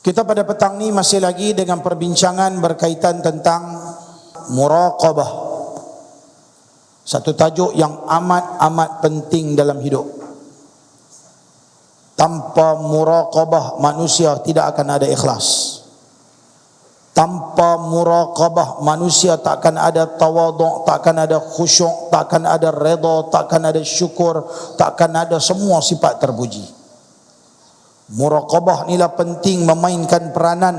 Kita pada petang ni masih lagi dengan perbincangan berkaitan tentang muraqabah. Satu tajuk yang amat-amat penting dalam hidup. Tanpa muraqabah manusia tidak akan ada ikhlas. Tanpa muraqabah manusia takkan ada tawaduk, takkan ada khusyuk, takkan ada redha, takkan ada syukur, takkan ada semua sifat terpuji. Muraqabah inilah penting memainkan peranan.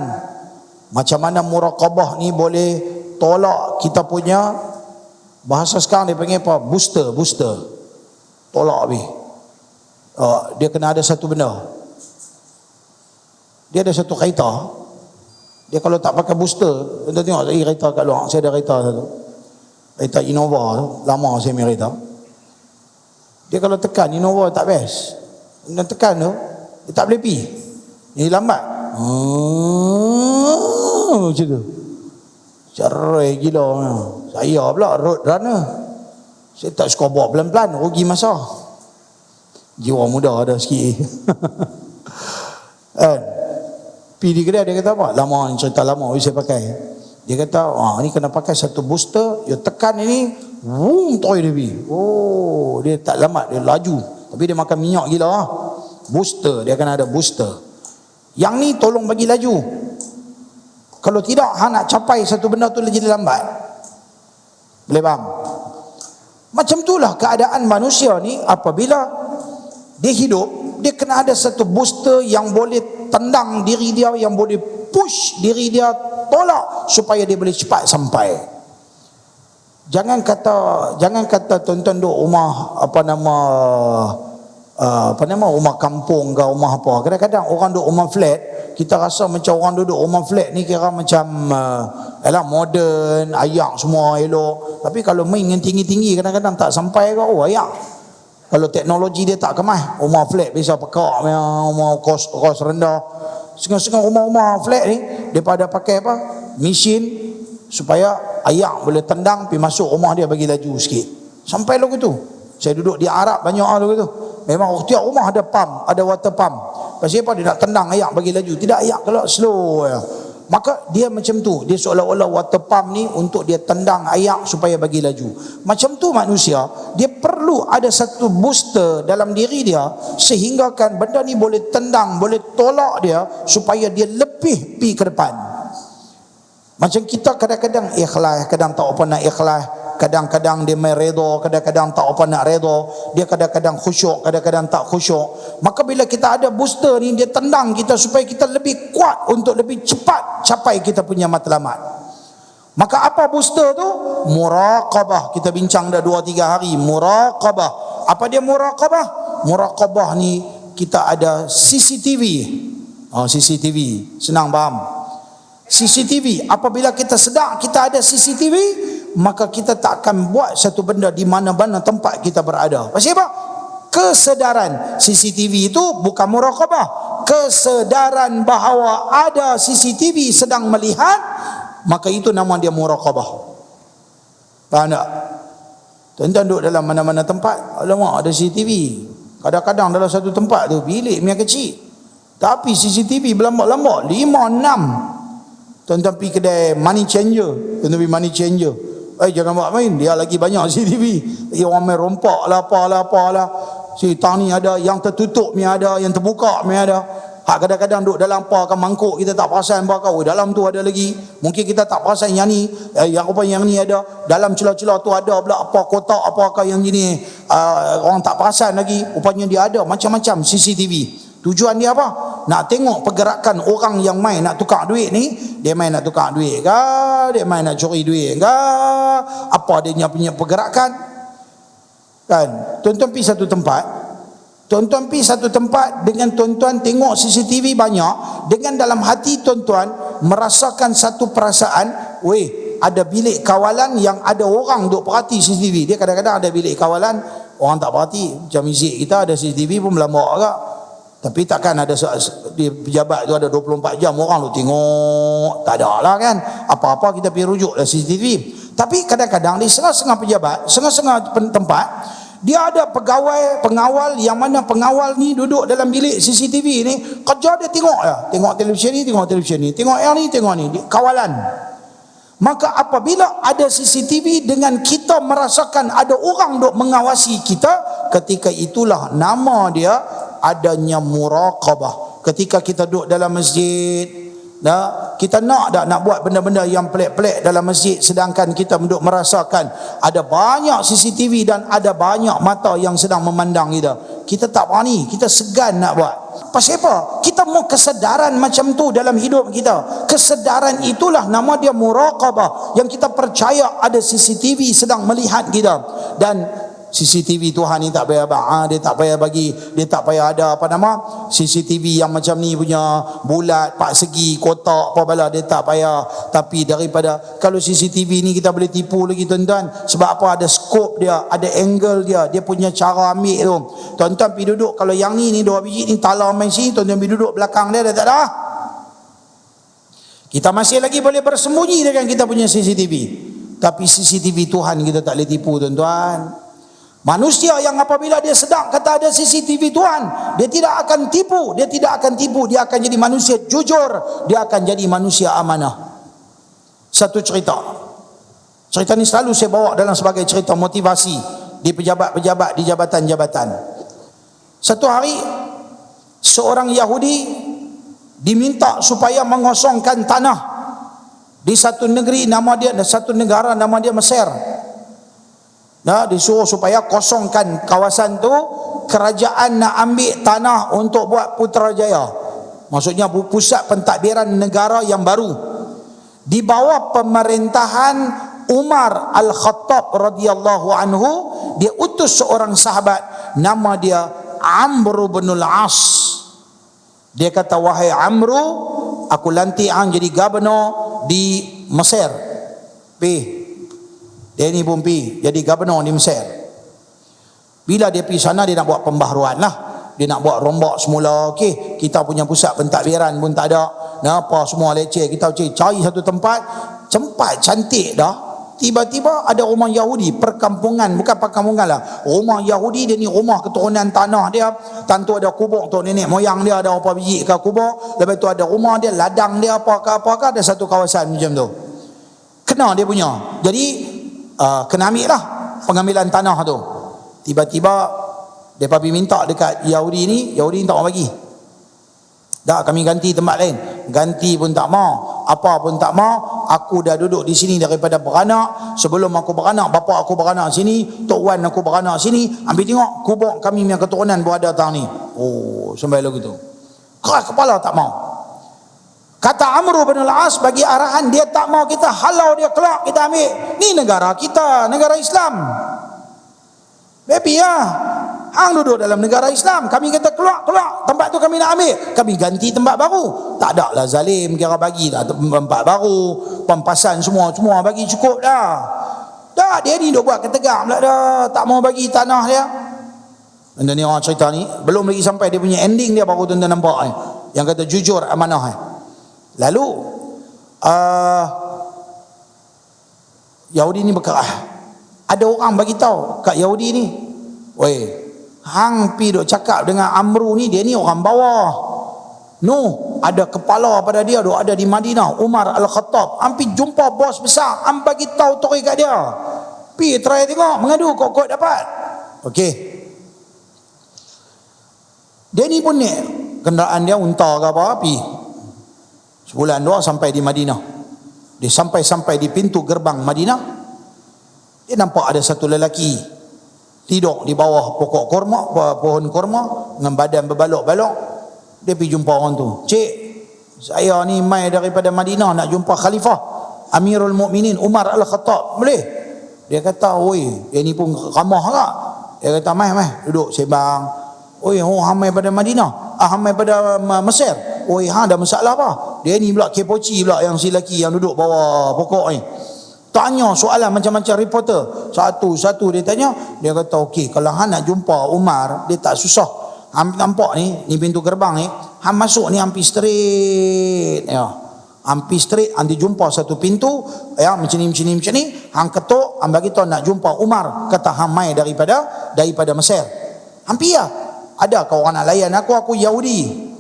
Macam mana muraqabah ni boleh tolak kita punya, bahasa sekarang dia panggil apa? Booster. Tolak habis. Dia kena ada satu benda. Dia ada satu kereta. Dia kalau tak pakai booster, kita tengok saya kereta kat luar. Saya ada kereta satu. Kereta Innova tu. Lama saya punya kereta. Dia kalau tekan Innova tak best. Dan tekan tu dia tak boleh pergi. Ni lambat. Macam tu. Cerai gila. Saya pula road runner. Saya tak suka bawa pelan-pelan, rugi masa. Jiwa muda ada sikit. Kan? Pergi di kedai dia kata apa? Lama ni, cerita lama saya pakai. Dia kata, ni kena pakai satu booster, you tekan ini, terus dia pergi. Oh, dia tak lambat, dia laju. Tapi dia makan minyak gila lah. Booster, dia akan ada booster. Yang ni tolong bagi laju. Kalau tidak, hang nak capai satu benda tu jadi lambat. Boleh faham? Macam itulah keadaan manusia ni. Apabila dia hidup, dia kena ada satu booster yang boleh tendang diri dia, yang boleh push diri dia, tolak supaya dia boleh cepat sampai. Jangan kata tuan-tuan duk rumah rumah kampung ke rumah apa. Kadang-kadang orang duduk rumah flat, kita rasa macam orang duduk rumah flat ni kira macam moden, ayak semua elok. Tapi kalau main yang tinggi-tinggi kadang-kadang tak sampai ke ayak. Kalau teknologi dia tak kemas, rumah flat biasa pekak, rumah kos rendah. Setengah-setengah rumah-rumah flat ni daripada pakai apa? Mesin supaya ayak boleh tendang pergi masuk rumah dia bagi laju sikit. Sampai lagu tu. Saya duduk di Arab banyak lagu tu. Memang setiap rumah ada pump, ada water pump. Pasal apa dia nak tendang ayak bagi laju? Tidak, ayak kalau slow ya. Maka dia macam tu. Dia seolah-olah water pump ni untuk dia tendang ayak supaya bagi laju. Macam tu manusia, dia perlu ada satu booster dalam diri dia sehinggakan benda ni boleh tendang, boleh tolak dia supaya dia lebih pergi ke depan. Macam kita kadang-kadang ikhlas, kadang tak apa nak ikhlas. Kadang-kadang dia main redha, kadang-kadang tak apa nak redha. Dia kadang-kadang khusyuk, kadang-kadang tak khusyuk. Maka bila kita ada booster ni, dia tendang kita supaya kita lebih kuat untuk lebih cepat capai kita punya matlamat. Maka apa booster tu? Muraqabah. Kita bincang dah 2-3 hari. Muraqabah. Apa dia muraqabah? Muraqabah ni kita ada CCTV. CCTV. Senang faham. CCTV. Apabila kita sedar kita ada CCTV, maka kita tak akan buat satu benda di mana-mana tempat kita berada. Pasal apa? Kesedaran. CCTV itu bukan muraqabah. Kesedaran bahawa ada CCTV sedang melihat, maka itu nama dia muraqabah. Faham tak? Tuan-tuan duduk dalam mana-mana tempat, alamak ada CCTV. Kadang-kadang dalam satu tempat tu bilik yang kecil, tapi CCTV berlambak-lambak 5-6. Tuan-tuan pergi kedai money changer, tuan-tuan pergi money changer, jangan buat main, dia lagi banyak CCTV. Orang main rompak lah, apalah. Si tang ni ada, yang tertutup ni ada, yang terbuka ni ada. Kadang-kadang duduk dalam kan mangkuk, kita tak perasan bakal, dalam tu ada lagi. Mungkin kita tak perasan yang ni, yang ni ada. Dalam celah-celah tu ada pula apa kotak, apakah yang gini. Orang tak perasan lagi, rupanya dia ada macam-macam CCTV. Tujuan dia apa? Nak tengok pergerakan orang yang main nak tukar duit ni. Dia main nak tukar duit ke? Dia main nak curi duit ke? Apa dia punya pergerakan? Kan? Tuan-tuan pergi satu tempat. Tuan-tuan pergi satu tempat dengan tuan-tuan tengok CCTV banyak. Dengan dalam hati tuan-tuan merasakan satu perasaan. Ada bilik kawalan yang ada orang duk perhati CCTV. Dia kadang-kadang ada bilik kawalan, orang tak perhati. Macam masjid kita ada CCTV pun melambak agak. Tapi takkan ada di pejabat tu ada 24 jam orang lu tengok. Tak ada lah kan. Apa-apa kita pergi rujuk lah CCTV. Tapi kadang-kadang di setengah-setengah pejabat, setengah-setengah tempat, Dia ada pegawai, pengawal, yang mana pengawal ni duduk dalam bilik CCTV ni, kerja dia tengok ya, tengok televisyen ni, tengok televisyen ni, tengok yang ni, tengok ni, kawalan. Maka apabila ada CCTV dengan kita merasakan ada orang duk mengawasi kita, ketika itulah nama dia adanya muraqabah. Ketika kita duduk dalam masjid, kita nak buat benda-benda yang pelik-pelik dalam masjid, sedangkan kita duduk merasakan ada banyak CCTV dan ada banyak mata yang sedang memandang kita. Kita tak berani, kita segan nak buat. Pasal apa? Kita mau kesedaran macam tu dalam hidup kita. Kesedaran itulah nama dia muraqabah, yang kita percaya ada CCTV sedang melihat kita. Dan CCTV Tuhan ni tak payah dia tak payah bagi, dia tak payah ada CCTV yang macam ni punya, bulat, 4 segi, kotak, apa bala, dia tak payah. Tapi daripada, kalau CCTV ni kita boleh tipu lagi tuan-tuan. Sebab apa? Ada skop dia, ada angle dia, dia punya cara ambil tu. Tuan-tuan pergi duduk, kalau yang ni 2 biji ni talar main sini, tuan-tuan pergi duduk belakang dia tak ada. Kita masih lagi boleh bersembunyi dengan kita punya CCTV. Tapi CCTV Tuhan kita tak boleh tipu tuan-tuan. Manusia yang apabila dia sedang kata ada CCTV Tuhan, dia tidak akan tipu, dia tidak akan tipu, dia akan jadi manusia jujur, dia akan jadi manusia amanah. Satu cerita ni selalu saya bawa dalam sebagai cerita motivasi di pejabat-pejabat, di jabatan-jabatan. Satu hari seorang Yahudi diminta supaya mengosongkan tanah di satu negeri nama dia, satu negara nama dia Mesir. Disuruh supaya kosongkan kawasan tu. Kerajaan nak ambil tanah untuk buat Putrajaya, maksudnya pusat pentadbiran negara yang baru di bawah pemerintahan Umar Al-Khattab radhiyallahu anhu. Dia utus seorang sahabat nama dia Amr bin Al-As. Dia kata, wahai Amru, aku lantik hang jadi gubernur di Mesir. Dia ni pun pergi jadi gubernur di Mesir. Bila dia pergi sana, dia nak buat pembaharuan lah. Dia nak buat rombak semula. Okey, kita punya pusat pentadbiran pun tak ada, apa semua leceh. Kita cari satu tempat cantik dah. Tiba-tiba ada rumah Yahudi, perkampungan, bukan perkampungan lah, rumah Yahudi. Dia ni rumah keturunan tanah dia. Tentu ada kubur untuk nenek moyang dia, ada apa biji ke kubur. Lepas tu ada rumah dia, ladang dia, apa-apa, ada satu kawasan macam tu. Kena dia punya. Jadi kena ambil lah pengambilan tanah tu. Tiba-tiba mereka pergi minta dekat Yahudi ni tak mau bagi. Dah, kami ganti tempat lain. Ganti pun tak mau, apa pun tak mau. Aku dah duduk di sini daripada beranak. Sebelum aku beranak, bapa aku beranak sini, tok wan aku beranak sini. Ambil tengok, kubur kami punya keturunan berada tang ni. Oh, sampai lagu tu keras kepala, tak mau. Kata Amr bin Al-As bagi arahan, dia tak mau kita halau dia keluar, kita ambil. Ni negara kita, negara Islam. Baby ya, hang duduk dalam negara Islam, kami kata keluar, tempat tu kami nak ambil, kami ganti tempat baru. Tak ada lah zalim, kira bagilah tempat baru, pempasan semua bagi cukup dah. Dah, dia ni duk buat ketegak pula dah, tak mau bagi tanah dia. Dan ni orang cerita ni, belum lagi sampai dia punya ending dia, baru tuan-tuan nampak yang kata jujur amanah. Lalu Yahudi ni berkerah. Ada orang bagi tahu kat Yahudi ni, "Woi, hang pi duk cakap dengan Amru ni, dia ni orang bawah. Ada kepala pada dia duk ada di Madinah, Umar Al-Khattab. Hang pi jumpa bos besar, hang bagi tahu tori kat dia. Pi try tengok, mengadu kok dapat." Okey. Dia ni pun ni kenderaan dia unta ke apa, pi. Sebulan 2 sampai di Madinah. Dia sampai di pintu gerbang Madinah, dia nampak ada satu lelaki tidur di bawah pohon korma dengan badan berbalok-balok. Dia pergi jumpa orang tu. "Cik, saya ni mai daripada Madinah nak jumpa Khalifah Amirul Mukminin Umar Al-Khattab, boleh?" Dia kata, "Oi, dia ni pun ramah tak?" Dia kata, mai duduk sembang. "Oi, hamai pada Madinah, hamai pada Mesir. Oi, ada masalah apa?" Dia ni pula kepoci pula, yang si lelaki yang duduk bawah pokok ni. Tanya soalan macam-macam reporter. Satu-satu dia tanya. Dia kata, "Okey, kalau hang nak jumpa Umar, dia tak susah. Hang nampak ni pintu gerbang ni, hang masuk ni hampir straight ya. Hampir straight, hang jumpa satu pintu ya, macam ni. Hang ketuk, hang bagi tahu nak jumpa Umar. Kata hang mai daripada daripada Mesir. Hampir lah. Ada kau orang nak layan aku Yahudi.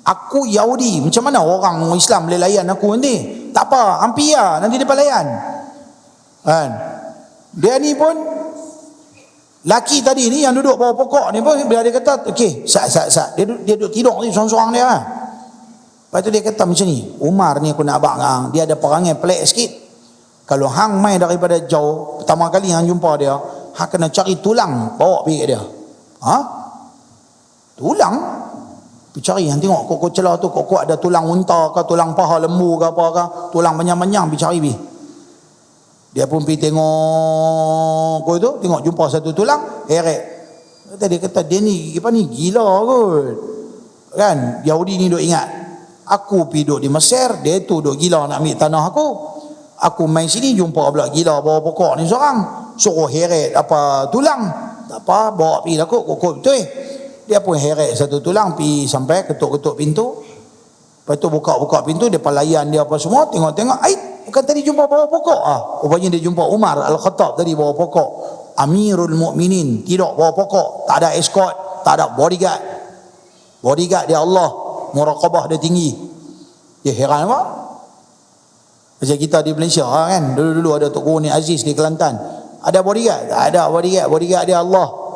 Aku Yahudi. Macam mana orang Islam boleh layan aku nanti? Tak apa, hampir lah. Nanti dia layan. Kan? Dia ni pun, laki tadi ni yang duduk bawah pokok ni pun, bila dia kata, okey, sat. Dia duduk tidur ni, seorang-seorang dia lah. Lepas tu dia kata macam ni, Umar ni aku nak abang hang, dia ada perangai pelik sikit. Kalau hang mai daripada jauh, pertama kali hang jumpa dia, hang kena cari tulang, bawa pergi kat dia. Ha? Tulang? Pergi cari, hang tengok kok celah tu, kok ada tulang unta ke, tulang paha lembu ke apa ke, tulang panjang-panjang, pergi cari pergi. Dia pun pergi tengok kau tu, tengok jumpa satu tulang, heret. Dia kata dia ni apa ni gila kot. Kan? Yahudi ni duk ingat, aku pergi duduk di Mesir, dia tu duk gila nak ambil tanah aku. Aku main sini jumpa pula gila bawah pokok ni seorang, suruh heret apa tulang. Tak apa, bawa pergi lah kot betul. Dia pun heret satu tulang, pergi sampai ketuk-ketuk pintu. Lepas tu buka-buka pintu, dia layan dia apa semua, tengok-tengok, bukan tadi jumpa bawah pokok rupanya dia jumpa Umar Al-Khattab tadi bawah pokok. Amirul Mukminin tidur bawah pokok, tak ada escort, tak ada bodyguard. Bodyguard dia Allah, muraqabah dia tinggi. Dia heran apa? Macam kita di Malaysia kan, dulu-dulu ada Tok Guru Ni Aziz di Kelantan, ada bodyguard? Tak ada bodyguard dia Allah.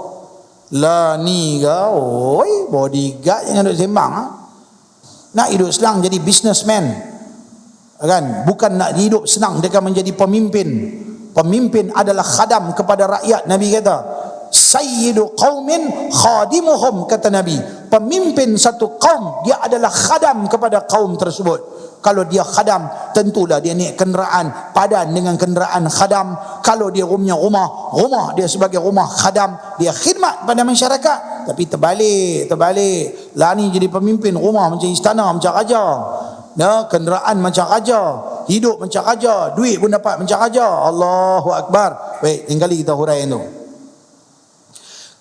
Lah ni kau, bodyguard jangan duk sembang Nak hidup senang jadi businessman, kan? Bukan nak hidup senang dengan menjadi pemimpin. Pemimpin adalah khadam kepada rakyat. Nabi kata, sayyidu qaumin khadimuhum, kata Nabi. Pemimpin satu kaum, dia adalah khadam kepada kaum tersebut. Kalau dia khadam, tentulah dia naik kenderaan padan dengan kenderaan khadam. Kalau dia punya rumah dia sebagai rumah khadam, dia khidmat pada masyarakat. Tapi terbalik. Lah ni jadi pemimpin, rumah macam istana, macam raja. Kenderaan macam raja, hidup macam raja, duit pun dapat macam raja. Allahu Akbar. Baik, tinggal kita huraian tu.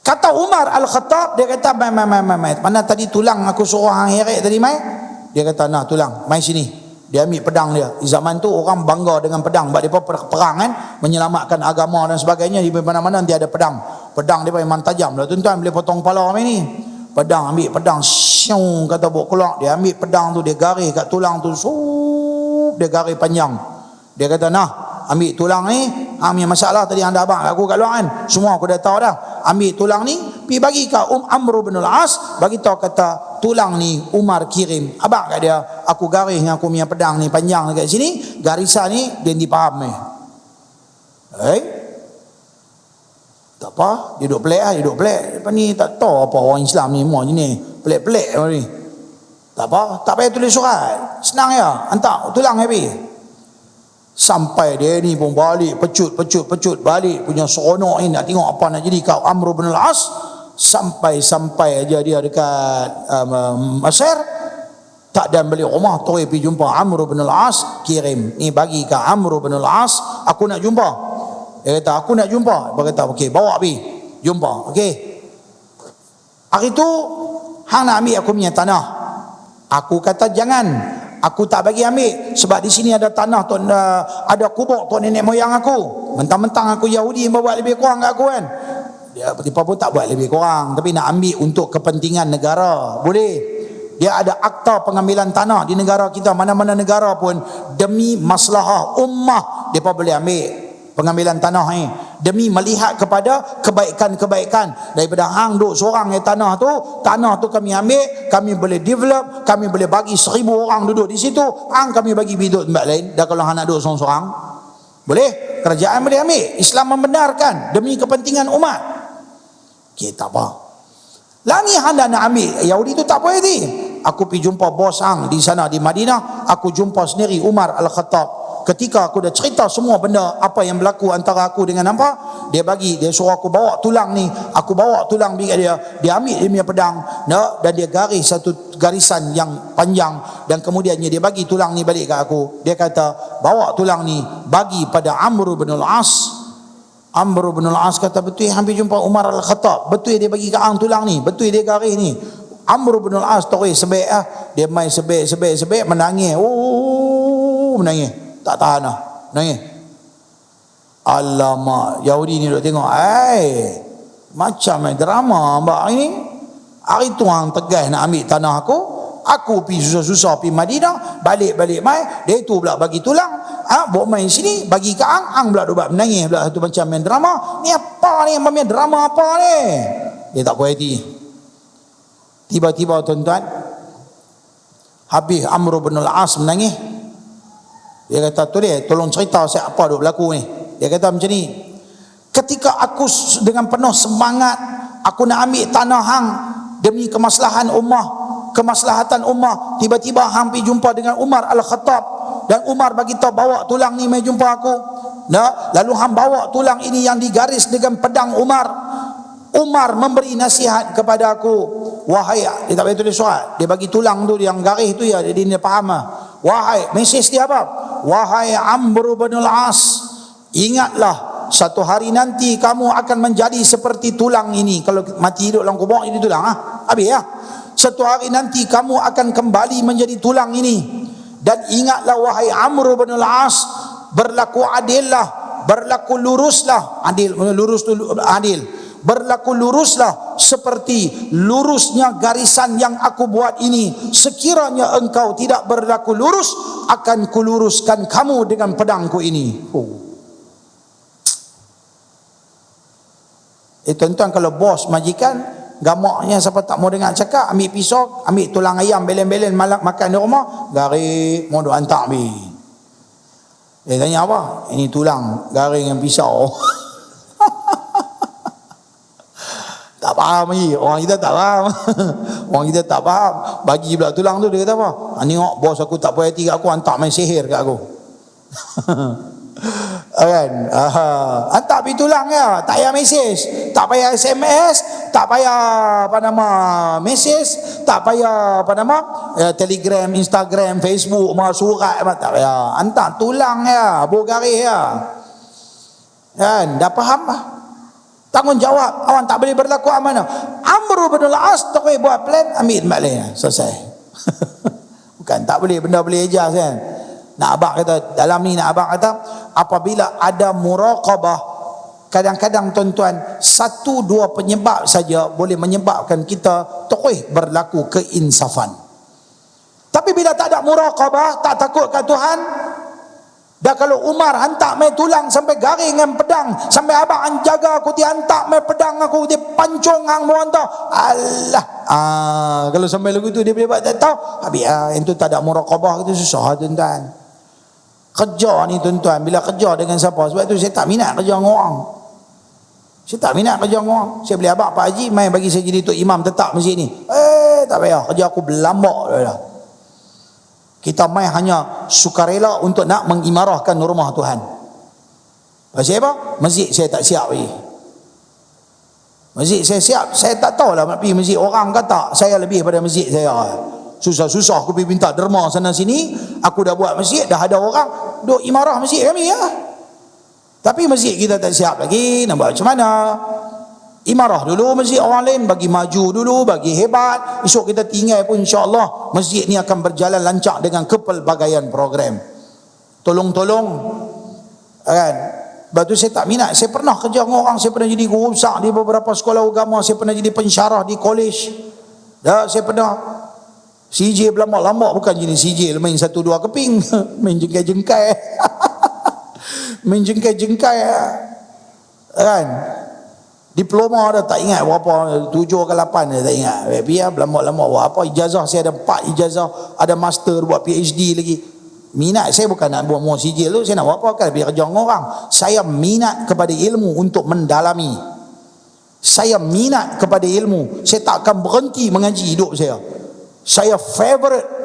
Kata Umar Al-Khattab, dia kata, mai. Mana tadi tulang aku suruh hang heret tadi, mai? Dia kata, nah tulang, mai sini. Dia ambil pedang dia. Di zaman tu orang bangga dengan pedang. Sebab dia perang kan, menyelamatkan agama dan sebagainya. Di mana-mana dia ada pedang. Pedang dia memang tajam lah. Tuan-tuan boleh potong kepala mai ni. Pedang, ambil pedang, syung, kata buk keluar. Dia ambil pedang tu, dia garis kat tulang tu, dia garis panjang. Dia kata, nah, ambil tulang ni, punya masalah tadi anda abang aku kat luar kan, semua aku dah tahu dah. Ambil tulang ni, pergi bagi kat Amr bin al-As, bagi tahu kata tulang ni Umar kirim. Abang kat dia, aku garis dengan aku punya pedang ni panjang dekat sini, garisan ni dia dipaham ni. Tak apa, dia duduk pelik. Lepas ni tak tahu apa orang Islam ni semua ni, pelik-pelik ni. Tak apa, tak payah tulis surat, senang ya, hantar tulang habis. Sampai dia ni pun balik, pecut balik, punya seronok ni nak tengok apa nak jadi kau Amr bin al-As. Sampai aja dia dekat Mesir, tak dan balik rumah, terus pergi jumpa Amr bin al-As, kirim ni bagi ke Amr bin al-As, aku nak jumpa. Dia kata, aku nak jumpa. Dia kata, okey, bawa pergi jumpa. Okey, hari tu hang nak ambil aku punya tanah. Aku kata jangan, aku tak bagi ambil, sebab di sini ada tanah tu, ada kubur tu nenek moyang aku. Mentang-mentang aku Yahudi yang buat lebih kurang kat aku kan. Dia pun tak buat lebih kurang, tapi nak ambil untuk kepentingan negara, boleh. Dia ada akta pengambilan tanah di negara kita, mana-mana negara pun demi maslahah ummah depa boleh ambil pengambilan tanah ni, demi melihat kepada kebaikan-kebaikan. Daripada hang duk seorang yang tanah tu kami ambil, kami boleh develop, kami boleh bagi 1000 orang duduk di situ, hang kami bagi duduk tempat lain. Dan kalau hang nak duduk seorang-seorang, boleh, kerajaan boleh ambil. Islam membenarkan demi kepentingan umat. Okay, tak apa. Lagi hang nak ambil, Yahudi tu tak boleh ni. Aku pergi jumpa bos hang di sana di Madinah, aku jumpa sendiri Umar Al-Khattab. Ketika aku dah cerita semua benda apa yang berlaku antara aku dengan apa, dia suruh aku bawa tulang ni, aku bawa tulang pergi kat dia ambil dia punya pedang, dan dia garis satu garisan yang panjang, dan kemudiannya dia bagi tulang ni balik kat aku. Dia kata, bawa tulang ni bagi pada Amr bin al-As. Amr bin al-As kata, betul hampir jumpa Umar Al-Khattab, betul dia bagi kat hang tulang ni, betul dia garis ni. Amr bin al-As terus sebek dia main sebek menangis, menangis. Tak tahan lah, nangis. Alamak, Yahudi ni duk tengok, Macam drama mbak ini. Hari tu hang tegas nak ambil tanah aku. Aku pergi susah-susah pergi Madinah, balik-balik mai, dia tu pula bagi tulang, bawa main sini, bagi ke hang pula duk menangis pula satu macam main drama. Ni apa ni, main drama apa ni? Dia tak puas hati. Tiba-tiba tuan-tuan, habis Amr bin al-As menangis. Dia kata, tu dia, tolong cerita saya apa duk berlaku ni. Dia kata macam ni, ketika aku dengan penuh semangat, aku nak ambil tanah hang demi kemaslahatan ummah, tiba-tiba hang pergi jumpa dengan Umar Al-Khattab, dan Umar bagi tahu bawa tulang ni mai jumpa aku. Nah, lalu hang bawa tulang ini yang digaris dengan pedang Umar. Umar memberi nasihat kepada aku, wahai, dia tak bagi tulis surat, dia bagi tulang tu yang garis tu ya, dia faham lah. Wahai, mesej dia apa? Wahai Amr bin al-As, ingatlah satu hari nanti kamu akan menjadi seperti tulang ini. Kalau mati hidup dalam kubur ini tulang habis ya. Satu hari nanti kamu akan kembali menjadi tulang ini. Dan ingatlah wahai Amr bin al-As, berlaku adillah, berlaku luruslah. Adil, lurus tu adil. Berlaku luruslah seperti lurusnya garisan yang aku buat ini. Sekiranya engkau tidak berlaku lurus, akan kuluruskan kamu dengan pedangku ini. Tuan-tuan, kalau bos majikan, gamaknya siapa tak mau dengar cakap, ambil pisau, ambil tulang ayam belen-belen makan di rumah, garing mau duk hantar ambil. Dia tanya apa? Ini tulang, garing dengan pisau. Tak faham lagi, orang kita tak faham. Orang kita tak faham. Bagi pula tulang tu, dia kata apa? Tengok bos aku tak puas hati kat aku, hantar main sihir kat aku. Kan? Hantar pergi tulang ya, tak payah mesej, tak payah SMS, tak payah mesej, tak payah Telegram, Instagram, Facebook, surat, tak payah. Hantar tulang ya, bogaris ya. Kan? Dah faham lah. Tanggungjawab, awak tak boleh berlaku amanah. Amr bin al-As tak boleh buat plan, ambil tempat lain, selesai. Bukan tak boleh, benda boleh ejaz kan. Nak abang kata, dalam ni nak abang kata, apabila ada muraqabah, kadang-kadang tuan-tuan, satu dua penyebab saja boleh menyebabkan kita terus berlaku keinsafan. Tapi bila tak ada muraqabah, tak takut kat Tuhan, dah kalau Umar hantar main tulang sampai garing dengan pedang, sampai abang jaga aku, dia hantar main pedang aku, dia pancung hang mau hantar. Allah. Kalau sampai lagu tu dia boleh buat, tak tahu. Habis yang tu tak ada muraqabah, itu susah tuan-tuan. Kerja ni tuan-tuan, bila kerja dengan siapa, sebab tu saya tak minat kerja dengan orang. Saya tak minat kerja dengan orang. Saya beli abang Pak Haji main bagi saya jadi tok imam tetap masjid ni. Tak payah, kerja aku berlambak dah. Kita main hanya sukarela untuk nak mengimarahkan rumah Tuhan. Pasal apa? Masjid saya tak siap lagi. Masjid saya siap, saya tak tahulah nak pergi masjid orang kata saya lebih pada masjid saya. Susah-susah aku pergi minta derma sana sini, aku dah buat masjid, dah ada orang duk imarah masjid kami ya. Tapi masjid kita tak siap lagi, nak buat macam mana? Imarah dulu masjid orang lain, bagi maju dulu, bagi hebat. Esok kita tinggal pun insya-Allah masjid ni akan berjalan lancar dengan kepelbagaian program. Tolong-tolong kan. Sebab tu saya tak minat. Saya pernah kerja dengan orang, saya pernah jadi guru besar di beberapa sekolah agama, saya pernah jadi pensyarah di college. Saya pernah CJ berlambak-lambak, bukan jenis CJ main satu dua keping, main jengkai-jengkai. Main jengkai-jengkai kan. Diploma dah tak ingat berapa, 7 ke 8 dah tak ingat. Biar berlambak-lambak buat apa. Ijazah saya ada 4 ijazah, ada master, buat PhD lagi. Minat saya bukan nak buat sijil tu, saya nak buat apa kan, biar kerja dengan orang. Saya minat kepada ilmu untuk mendalami. Saya minat kepada ilmu. Saya tak akan berhenti mengaji hidup saya. Saya favorite.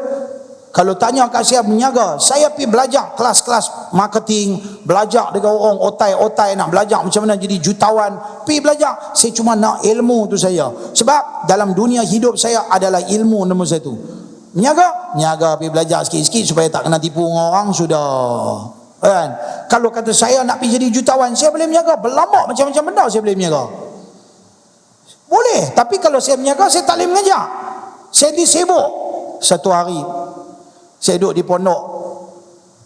Kalau tanya kat saya berniaga, saya pergi belajar kelas-kelas marketing, belajar dengan orang otai-otai, nak belajar macam mana jadi jutawan, pergi belajar. Saya cuma nak ilmu tu saya. Sebab dalam dunia hidup saya adalah ilmu nombor satu. Niaga pergi belajar sikit-sikit supaya tak kena tipu orang sudah. Kan? Kalau kata saya nak pergi jadi jutawan, saya boleh berniaga, berlambak macam-macam benda saya boleh berniaga. Boleh, tapi kalau saya berniaga, saya tak boleh mengajar. Saya disibuk. Satu hari saya duduk di pondok,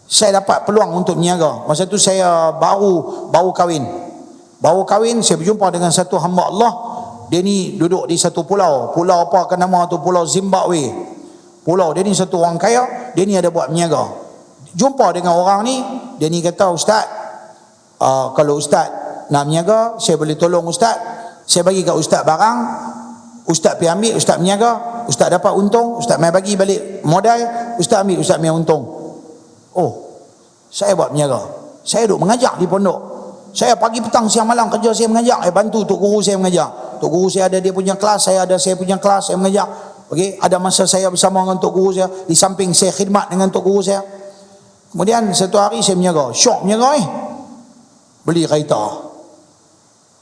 saya dapat peluang untuk berniaga. Masa tu saya baru kahwin. Baru kahwin, saya berjumpa dengan satu hamba Allah. Dia ni duduk di satu pulau. Pulau apa ke nama tu? Pulau Zimbabwe. Pulau dia ni satu orang kaya. Dia ni ada buat berniaga. Jumpa dengan orang ni, dia ni kata, "Ustaz, kalau Ustaz nak berniaga, saya boleh tolong Ustaz. Saya bagi kat Ustaz barang, Ustaz pergi ambil, Ustaz berniaga, Ustaz dapat untung, Ustaz mai bagi balik modal, Ustaz ambil, Ustaz mai untung." Oh, saya buat berniaga. Saya duduk mengajar di pondok. Saya pagi petang siang malam kerja saya mengajar. Bantu tok guru saya mengajar. Tok guru saya ada dia punya kelas, saya ada saya punya kelas, saya mengajar. Okey, ada masa saya bersama dengan tok guru saya, di samping saya khidmat dengan tok guru saya. Kemudian satu hari saya berniaga, syok berniaga beli kereta.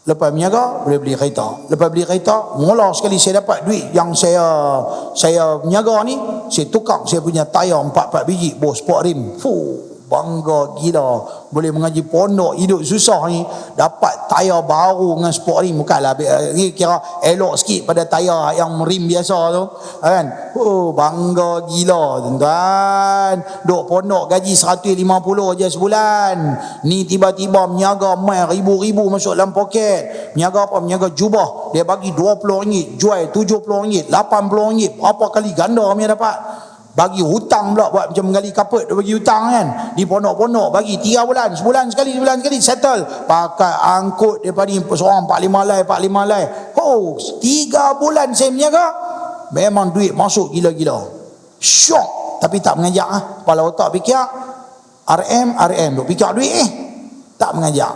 Lepas berniaga boleh beli kereta. Lepas beli kereta, mula sekali saya dapat duit yang saya berniaga ni, saya tukar saya punya tayar 4 biji, bos sport rim. Bangga gila. Boleh mengaji pondok hidup susah ni, dapat tayar baru dengan sport rim. Bukanlah ni kira elok sikit pada tayar yang rim biasa tu kan. Bangga gila tuan-tuan. Duk pondok gaji 150 je sebulan, ni tiba-tiba berniaga mai ribu-ribu masuk dalam poket. Berniaga apa? Berniaga jubah. Dia bagi RM20, jual RM70, RM80, berapa kali ganda dia dapat. Bagi hutang pula, buat macam menggali kaput, dia bagi hutang kan. Di pondok-pondok bagi 3 bulan, sebulan sekali settle. Pakai angkut daripada ni seorang 45 lay. 3 bulan saya berniaga, memang duit masuk gila-gila. Syok, tapi tak mengajak kepala otak fikir RM, duk fikir duit tak mengajak.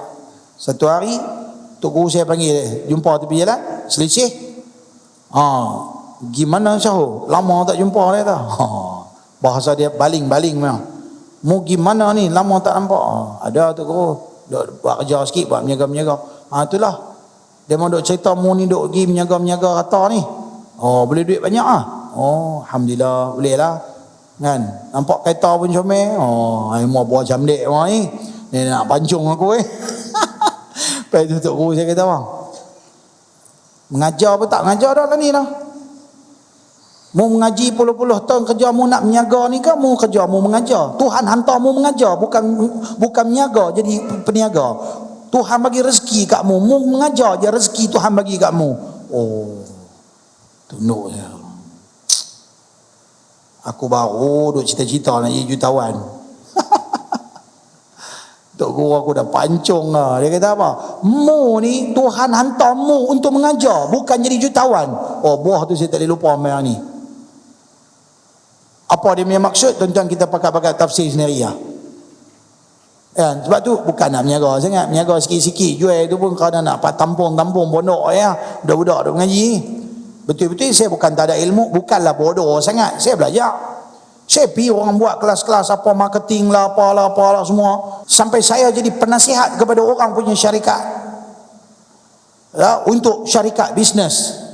Satu hari tok guru saya panggil, jumpa tepi jalan, selisih. Gimana Syahul? Lama tak jumpa dia tak? Bahasa dia baling-baling memang. Mu gimana ni? Lama tak nampak. Ada tu guru. Duk buat kerja sikit, buat berniaga-berniaga. Itulah. Dia mau duk cerita mu ni duk pergi berniaga-berniaga rata ni. Boleh duit banyak Alhamdulillah, boleh lah. Kan? Nampak kereta pun comel. Mau buat jam dek orang ni. Dia nak pancung aku Lepas tu tok guru saya kata, "Bang, mengajar apa tak mengajar dah lah ni lah. Mu mengaji puluh-puluh tahun kerja mu nak menyaga ni kan, mu kerja mu mengajar. Tuhan hantar mu mengajar, bukan menyaga jadi peniaga. Tuhan bagi rezeki kat mu mengajar je, rezeki Tuhan bagi kat mu." Tunduk je. Aku baru duk cita-cita nak jadi jutawan. Tok guru aku dah pancung lah. Dia kata apa? Mu ni Tuhan hantar mu untuk mengajar, bukan jadi jutawan. Buah tu saya tak boleh lupa memang ni. Apa dia punya maksud? Tuan-tuan kita pakai tafsir sendiri lah. Sebab tu bukan nak berniaga sangat. Berniaga sikit-sikit jual tu pun kerana nak tampung pondok budak-budak duk mengaji. Betul-betul saya bukan tak ada ilmu, bukanlah bodoh sangat. Saya belajar. Saya pergi orang buat kelas-kelas apa marketing lah, apalah semua. Sampai saya jadi penasihat kepada orang punya syarikat. Untuk syarikat bisnes.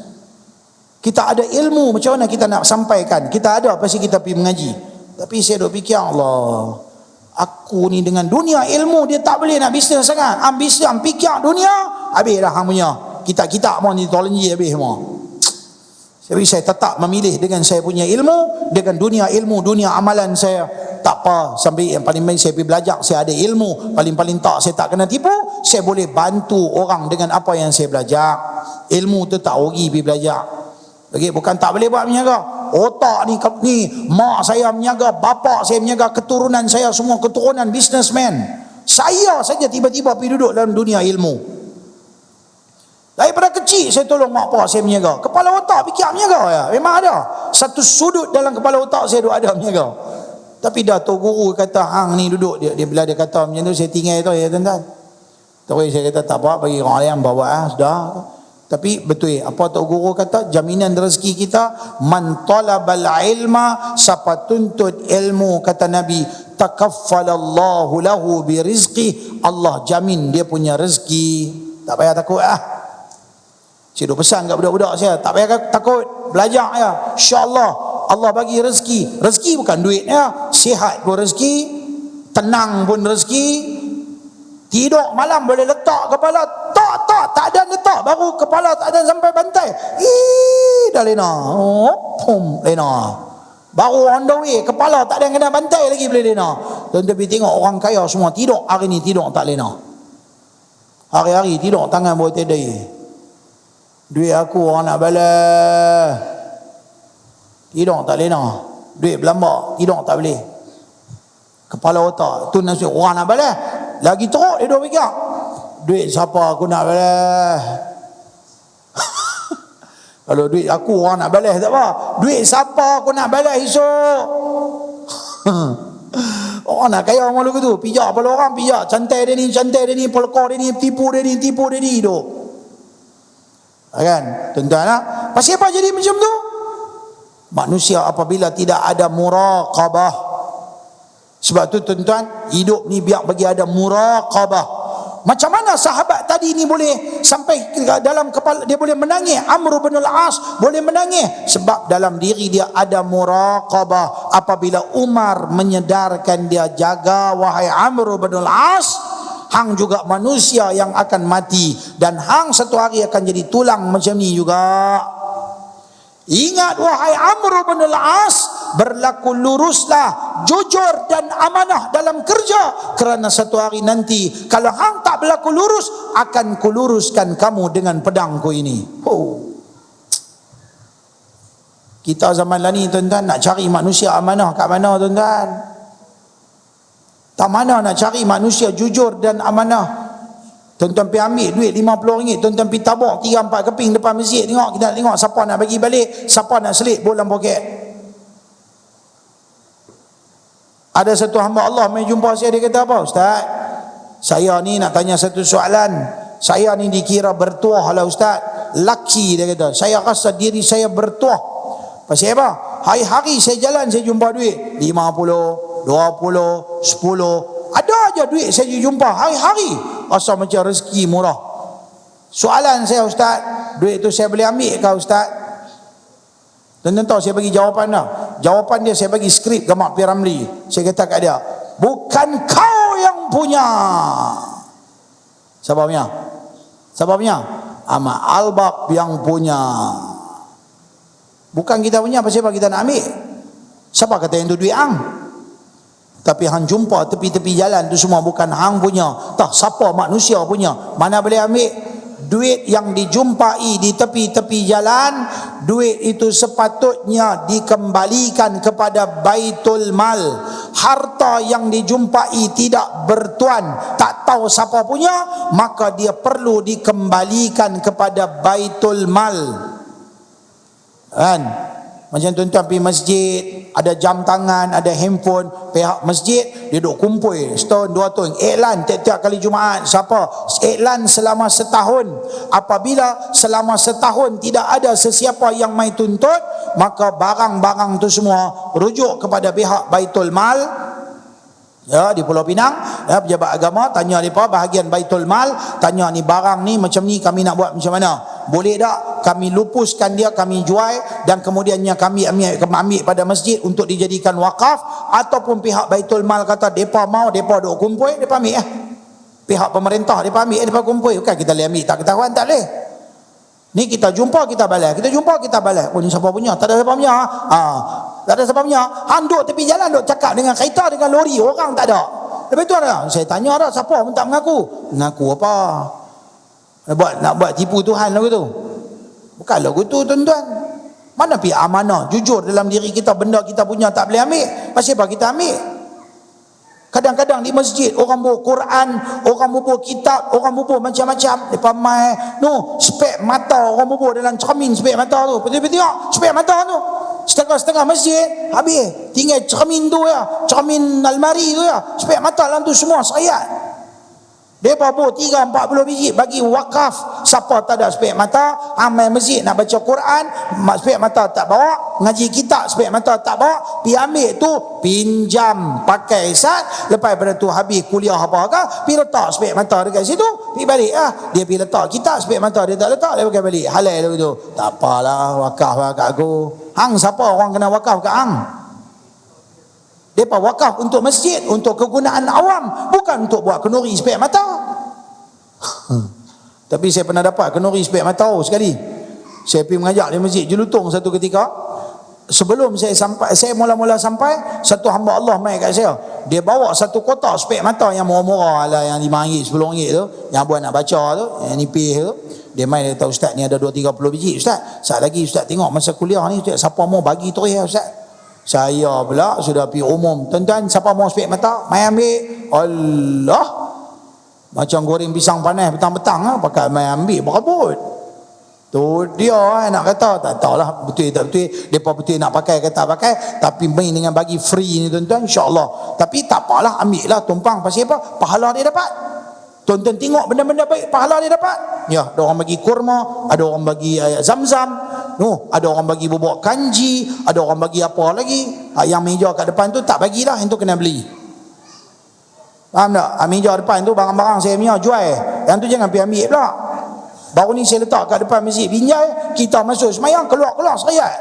Kita ada ilmu, macam mana kita nak sampaikan? Kita ada, pasti kita pergi mengaji. Tapi saya duk fikir, Allah, aku ni dengan dunia ilmu, dia tak boleh nak bisnes sangat. Ambisi, fikir dunia, habis dah hang punya. Kita mau ni tolongi habis semua. Jadi saya tetap memilih dengan saya punya ilmu, dengan dunia ilmu, dunia amalan saya. Tak apa, sampai yang paling baik saya pergi belajar, saya ada ilmu. Paling-paling tak, saya tak kena tipu. Saya boleh bantu orang dengan apa yang saya belajar. Ilmu tu tak rugi pergi belajar. Okay, bukan tak boleh buat berniaga. Otak ni mak saya berniaga, bapa saya berniaga, keturunan saya semua keturunan businessman. Saya saja tiba-tiba pergi duduk dalam dunia ilmu. Daripada kecil saya tolong mak pak saya berniaga. Kepala otak fikir berniaga ya. Memang ada. Satu sudut dalam kepala otak saya ada berniaga. Tapi dah tok guru kata hang ni duduk, dia bila dia kata macam tu saya tinggal tu ya tuan-tuan. Terus saya kata tak apa, bagi orang lain bawa sudah. Tapi betul apa tok guru kata, jaminan rezeki kita, man talabal ilma, siapa tuntut ilmu, kata Nabi, takaffalallahu lahu birizqi, Allah jamin dia punya rezeki. Tak payah takut Saya duk pesan kat budak-budak saya, tak payah takut, belajar ya. Insya-Allah Allah bagi rezeki. Rezeki bukan duit ya, sihat pun rezeki, tenang pun rezeki. Tidur malam boleh letak kepala, tak ada letak, baru kepala tak ada sampai bantai. Dah lena. Lena. Baru on the way, kepala tak ada yang kena bantai lagi boleh lena. Tuan-tuan tengok orang kaya semua tidur, hari ni tidur tak lena. Hari-hari tidur tangan bawah tidur. Duit aku orang nak balas. Tidur tak boleh nak. Duit berlambak, tidur tak boleh. Kepala otak tu nasi orang nak balas. Lagi teruk dia duk fikir. Duit siapa aku nak balas? Kalau duit aku orang nak balas tak apa. Duit siapa aku nak balas esok? Orang nak kaya malu gitu. Pijak kepala orang, pijak. Cantai dia ni, polkor dia ni, tipu dia ni duk. Kan? Tuan-tuan lah. Pasal apa jadi macam tu? Manusia apabila tidak ada muraqabah. Sebab tu tuan-tuan, hidup ni biar bagi ada muraqabah. Macam mana sahabat tadi ni boleh sampai dalam kepala dia boleh menangis? Amr bin al-As boleh menangis sebab dalam diri dia ada muraqabah. Apabila Umar menyedarkan dia, jaga wahai Amr bin al-As, hang juga manusia yang akan mati dan hang satu hari akan jadi tulang macam ni juga. Ingat wahai Amr bin al-As, berlaku luruslah, jujur dan amanah dalam kerja, kerana satu hari nanti kalau hang tak berlaku lurus, akan kuluruskan kamu dengan pedangku ini. Kita zaman lah ni tuan-tuan nak cari manusia amanah kat mana tuan-tuan? Tak mana nak cari manusia jujur dan amanah. Tuan-tuan pergi ambil duit RM50, tuan-tuan pergi tabur 3-4 keping depan masjid, tengok, kita tengok siapa nak bagi balik, siapa nak selit bola poket. Ada satu hamba Allah mai jumpa saya, dia kata apa? Ustaz, saya ni nak tanya satu soalan. Saya ni dikira bertuah lah Ustaz. Laki, dia kata. Saya rasa diri saya bertuah. Pasal apa? Hari-hari saya jalan, saya jumpa duit 50, 20, 10. Ada aja duit saya jumpa hari-hari. Rasa macam rezeki murah. Soalan saya Ustaz, duit tu saya boleh ambil ke Ustaz? Tuan-tuan tahu saya bagi jawapan dah. Jawapan dia saya bagi skrip Gamak P. Ramli. Saya kata kat dia, bukan kau yang punya. Siapa punya? Siapa punya? Ahmad Albab yang punya. Bukan kita punya. Pasal apa kita nak ambil? Siapa kata yang tu duit hang? Tapi hang jumpa tepi-tepi jalan tu semua bukan hang punya. Tak, siapa manusia punya. Mana boleh ambil? Duit yang dijumpai di tepi-tepi jalan, duit itu sepatutnya dikembalikan kepada Baitul Mal. Harta yang dijumpai tidak bertuan, tak tahu siapa punya, maka dia perlu dikembalikan kepada Baitul Mal. Kan? Macam tuan-tuan pergi masjid, ada jam tangan, ada handphone, pihak masjid dia duk kumpul setahun 2 tahun iklan tiap-tiap kali Jumaat. Siapa? Iklan selama setahun. Apabila selama setahun tidak ada sesiapa yang mai tuntut, maka barang-barang tu semua rujuk kepada pihak Baitul Mal. Ya, di Pulau Pinang, ya, pejabat agama tanya mereka bahagian Baitul Mal, tanya ni barang ni macam ni, kami nak buat macam mana? Boleh tak kami lupuskan dia, kami jual dan kemudiannya kami ambil pada masjid untuk dijadikan wakaf? Ataupun pihak Baitul Mal kata depa mau, depa duk kumpul, depa ambil pihak pemerintah depa ambil, depa kumpul. Bukan kita boleh ambil tak ketahuan, tak boleh. Ni kita jumpa kita balas, kita jumpa kita balas. Oh ni siapa punya? Tak ada siapa punya. Tak ada siapa punya. Hang duk tepi jalan duk cakap dengan kereta, dengan lori, orang tak ada. Lepas tu ada. Saya tanya dah, siapa pun tak mengaku. Mengaku apa? Nak buat tipu Tuhan lagu tu. Bukan lagu tu tuan-tuan. Mana pi amanah, jujur dalam diri kita, benda kita punya tak boleh ambil. Pasal apa kita ambil? Kadang-kadang di masjid orang bawa Quran, orang bawa kitab, orang bawa macam-macam. Depa mai spek mata orang bawa dalam cermin spek mata tu. Betul-betul tengok spek mata tu. Setengah-setengah masjid habis. Tinggal cermin tu ya, cermin almari tu ya. Spek mata dalam tu semua sayat. Depa bawa 3-40 biji bagi wakaf. Siapa tak ada spek mata, amai masjid nak baca Quran, spek mata tak bawa, ngaji kitab spek mata tak bawa, pi ambil tu pinjam pakai sat. Lepas pada tu habis kuliah apa ke, pi letak spek mata dekat situ, pi balik dia pi letak kitab, spek mata dia tak letak, dia pakai balik. Halal tu. Tak apalah, wakaf lah kat aku. Hang siapa orang kena wakaf kat hang? Mereka wakaf untuk masjid, untuk kegunaan awam, bukan untuk buat kenduri spek mata. Tapi saya pernah dapat kenduri spek mata sekali. Saya pergi mengajak di masjid Jelutong satu ketika. Sebelum saya mula-mula sampai, satu hamba Allah mai kat saya. Dia bawa satu kotak spek mata yang murah-murah lah, yang RM5, RM10 tu, yang buat nak baca tu, yang nipis tu. Dia main, dia kata, ustaz ni ada 2-30 biji. Ustaz, saat lagi ustaz tengok masa kuliah ni, ustaz, siapa mau bagi tu ya ustaz? Saya pula sudah pergi umum. Tuan-tuan, siapa mau spek mata? Mai ambil. Allah. Macam goreng pisang panas petang-petang lah, pakai mai ambil berebut. Tu dia nak kata, tak tahulah betul tak betul, depa betul nak pakai ke tak pakai, tapi main dengan bagi free ni tuan-tuan, insya-Allah. Tapi tak apalah, ambil lah tumpang, pasal apa? Pahala dia dapat. Tuan-tuan tengok benda-benda baik, pahala dia dapat. Ya, ada orang bagi kurma, ada orang bagi air zam-zam, ada orang bagi bubuk kanji, ada orang bagi apa lagi. Yang meja kat depan tu tak bagilah, yang tu kena beli. Faham tak? Meja depan tu barang-barang saya punya jual, yang tu jangan pergi ambil pula. Baru ni saya letak kat depan masjid Binjai, kita masuk semayang, keluar-keluar seriat.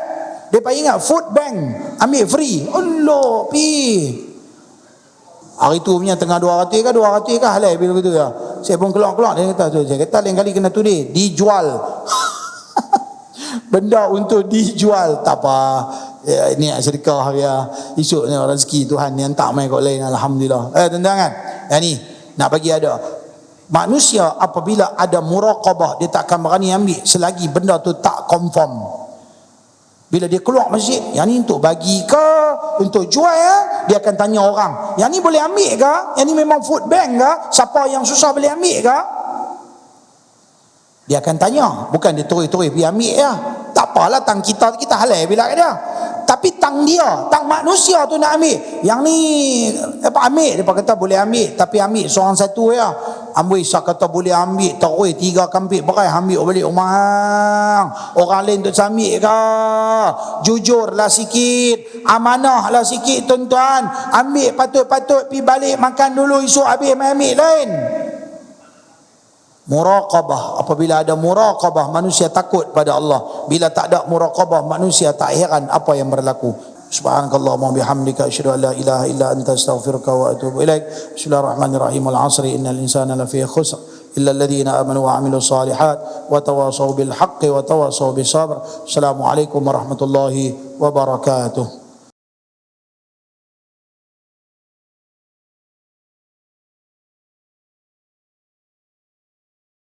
Depa ingat food bank, ambil free. Allah, pi. Hari tu punya tengah 200 ke halal bila begitu ya. Saya pun keluar-keluar, dia kata tu, saya kata lain kali kena tulis dijual. Benda untuk dijual, tak apa. Ya, ini sedekah ya. Esok ni rezeki Tuhan yang tak main kat lain, alhamdulillah. Tuan-tuan kan. Yang ni nak bagi ada. Manusia apabila ada muraqabah, dia tak akan berani ambil selagi benda tu tak confirm. Bila dia keluar masjid, yang ni untuk bagi ke, untuk jual ya, dia akan tanya orang, yang ni boleh ambil ke? Yang ni memang food bank ke? Siapa yang susah boleh ambil ke? Dia akan tanya, bukan dia terus-terus pergi ambil ya. Tak apalah, tang kita halal bila dia. Tapi tang dia, tang manusia tu nak ambil. Yang ni apa ambil, dia kata boleh ambil, tapi ambil seorang satu ya. Ambil Isyak kata boleh ambil, terus 3 kampik berai ambil balik rumah. Orang lain tu ambil ke? Jujurlah sikit, amanahlah sikit tuan-tuan. Ambil patut-patut pi balik makan dulu, esok habis mai ambil lain. Muraqabah, apabila ada muraqabah manusia takut pada Allah. Bila tak ada muraqabah manusia tak heran apa yang berlaku. Subhanakallahumma bihamdika asyhadu an la ilaha illa anta astaghfiruka wa atubu ilaik. Bismillahirrahmanirrahim. Wal 'asri innal insana lafi khusr illa alladhina amanu wa 'amilus solihat wa tawasaw bil haqqi wa tawasaw bis sabr. Assalamualaikum warahmatullahi wabarakatuh.